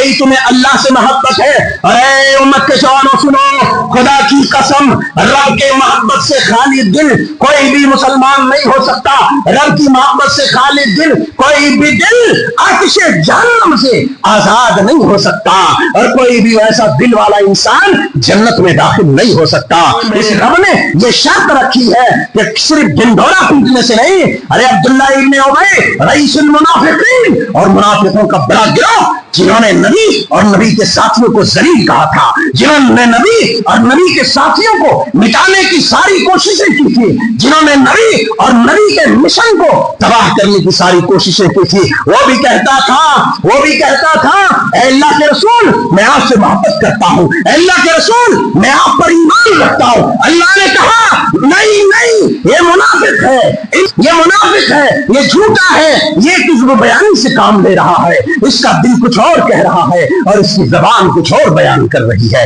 वाकई तुम्हें अल्लाह से मोहब्बत है। अरे उम्मत के जवानों सुनो, खुदा की कसम, रब के मोहब्बत से खाली दिल कोई भी मुसलमान नहीं हो सकता। रब की मोहब्बत से खाली दिल कोई भी दिल आतिशे जहन्नम से आजाद नहीं हो सकता, और कोई भी ऐसा दिल वाला इंसान जन्नत में दाखिल नहीं हो सकता। इस रब ने ये शर्त रखी है कि सिर्फ ढिंढोरा पीटने से नहीं। अरे अब्दुल्ला इब्न उबय रईसुल मुनाफिकीन, और मुनाफिकों का बड़ा गिरोह, जिन्होंने नबी और नबी के साथियों को जलील कहा था, जिन्होंने नबी और नबी के साथियों को मिटाने की सारी कोशिशें की थी, जिन्होंने नबी और नबी के मिशन को तबाह करने की सारी कोशिशें की थी, वो भी कहता था ऐ अल्लाह के रसूल, मैं आपसे मोहब्बत करता हूँ, अल्लाह के रसूल, मैं आप पर ईमान रखता हूँ। अल्लाह ने कहा नहीं, ये मुनाफिक है, ये झूठा है, ये किस्म बयानी से काम ले रहा है, इसका दिल कुछ और कह रहा है और इसकी जबान कुछ और बयान कर रही है।